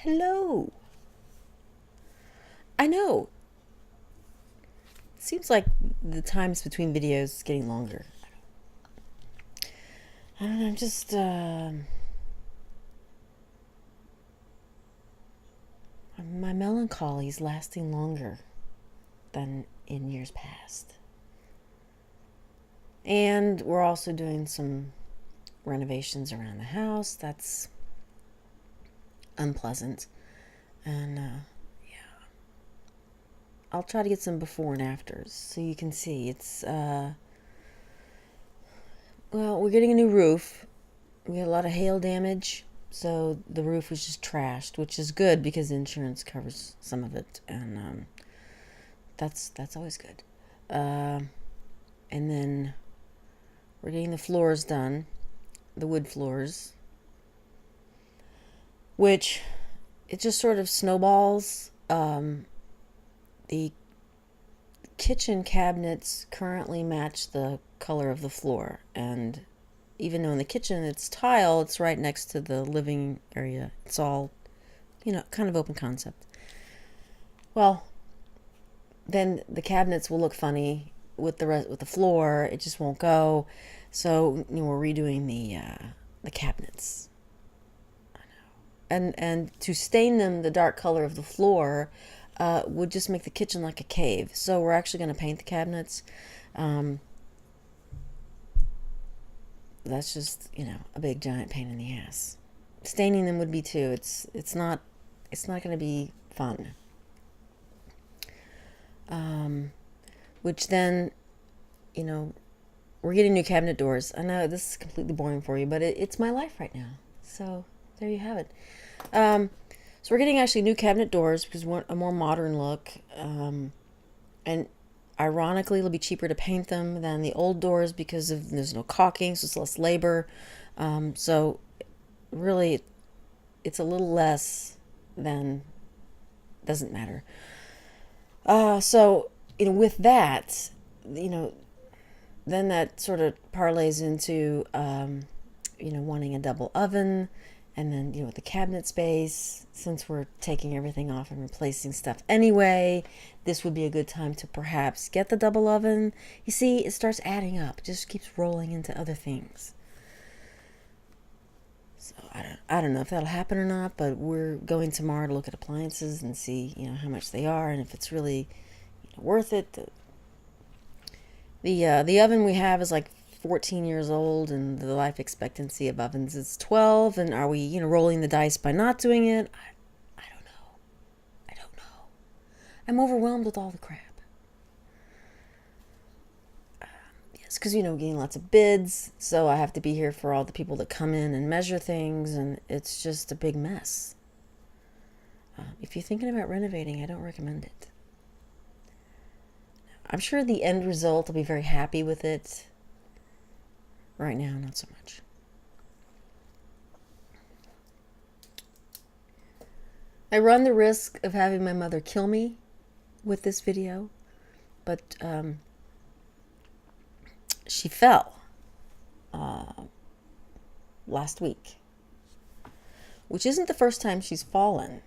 Hello. I know. It seems like the times between videos is getting longer. I don't know. I'm just my melancholy is lasting longer than in years past. And we're also doing some renovations around the house. That's unpleasant. And I'll try to get some before and afters so you can see. It's well, we're getting a new roof. We had a lot of hail damage, so the roof was just trashed, which is good because insurance covers some of it, and that's always good. And then we're getting the floors done, the wood floors, which it just sort of snowballs. The kitchen cabinets currently match the color of the floor, and even though in the kitchen it's tile, it's right next to the living area. It's all, kind of open concept. Well, then the cabinets will look funny with the floor. It just won't go. So we're redoing the cabinets. I know. And to stain them the dark color of the floor would just make the kitchen like a cave. So we're actually going to paint the cabinets. That's just a big giant pain in the ass. Staining them would be too. It's not going to be fun. Which then, we're getting new cabinet doors. I know this is completely boring for you, but it's my life right now. So there you have it. So we're getting actually new cabinet doors because we want a more modern look. And ironically, it'll be cheaper to paint them than the old doors because there's no caulking, so it's less labor. So really, it's a little less than, doesn't matter. So with that, then that sort of parlays into wanting a double oven, and then with the cabinet space, since we're taking everything off and replacing stuff anyway, this would be a good time to perhaps get the double oven. You see, it starts adding up. It just keeps rolling into other things. So I don't know if that'll happen or not, but we're going tomorrow to look at appliances and see how much they are and if it's really worth it. The oven we have is like 14 years old, and the life expectancy of ovens is 12. And are we rolling the dice by not doing it? I don't know. I'm overwhelmed with all the crap. Yes, because getting lots of bids, so I have to be here for all the people that come in and measure things, and it's just a big mess. If you're thinking about renovating, I don't recommend it. I'm sure the end result, I'll be very happy with it. Right now, not so much. I run the risk of having my mother kill me with this video, but she fell last week, which isn't the first time she's fallen.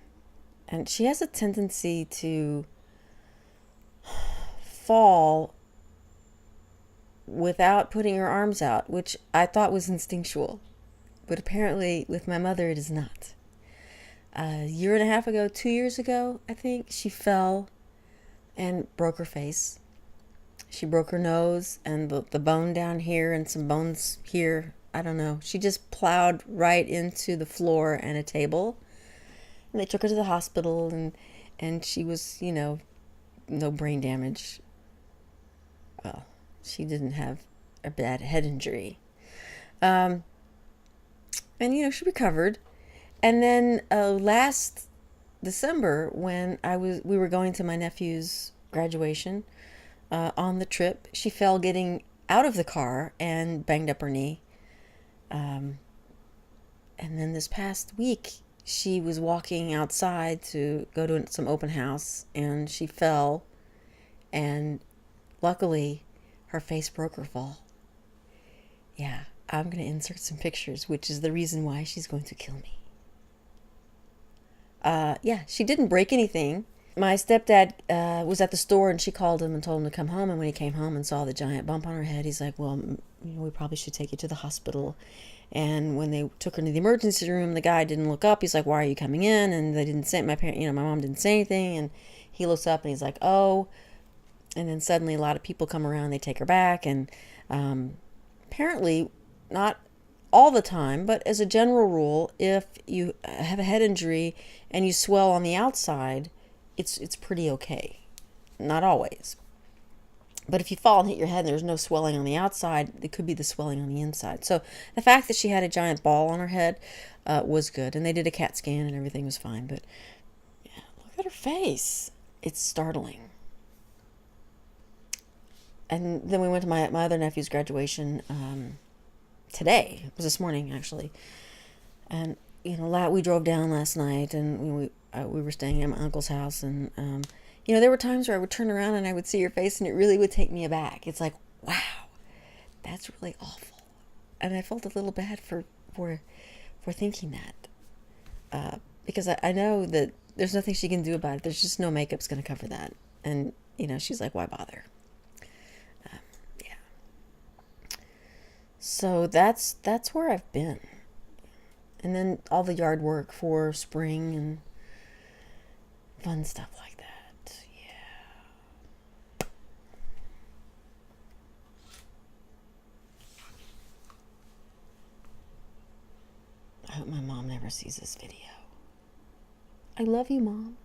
And she has a tendency to fall without putting her arms out, which I thought was instinctual. But apparently with my mother it is not. A year and a half ago, 2 years ago, I think, she fell and broke her face. She broke her nose and the bone down here and some bones here. I don't know. She just plowed right into the floor and a table. And they took her to the hospital, and she was, no brain damage. Well, she didn't have a bad head injury. And, she recovered. And then last December, when we were going to my nephew's graduation, on the trip, she fell getting out of the car and banged up her knee. And then this past week, she was walking outside to go to some open house, and she fell, and luckily her face broke her fall. Yeah, I'm going to insert some pictures, which is the reason why she's going to kill me. Yeah, she didn't break anything. My stepdad was at the store, and she called him and told him to come home. And when he came home and saw the giant bump on her head, he's like, well, we probably should take you to the hospital. And when they took her into the emergency room, the guy didn't look up. He's like, why are you coming in? And they didn't say, my mom didn't say anything. And he looks up and he's like, oh. And then suddenly a lot of people come around, they take her back. And apparently, not all the time, but as a general rule, if you have a head injury and you swell on the outside, it's pretty okay. Not always. But if you fall and hit your head and there's no swelling on the outside, it could be the swelling on the inside. So the fact that she had a giant ball on her head was good. And they did a CAT scan and everything was fine. But yeah, look at her face. It's startling. And then we went to my other nephew's graduation today. It was this morning, actually. And, we drove down last night and we were staying at my uncle's house. And, there were times where I would turn around and I would see your face and it really would take me aback. It's like, wow, that's really awful. And I felt a little bad for thinking that. Because I know that there's nothing she can do about it. There's just no makeup's going to cover that. And, she's like, why bother? Yeah. So that's where I've been. And then all the yard work for spring and fun stuff like that. Yeah. I hope my mom never sees this video. I love you, Mom.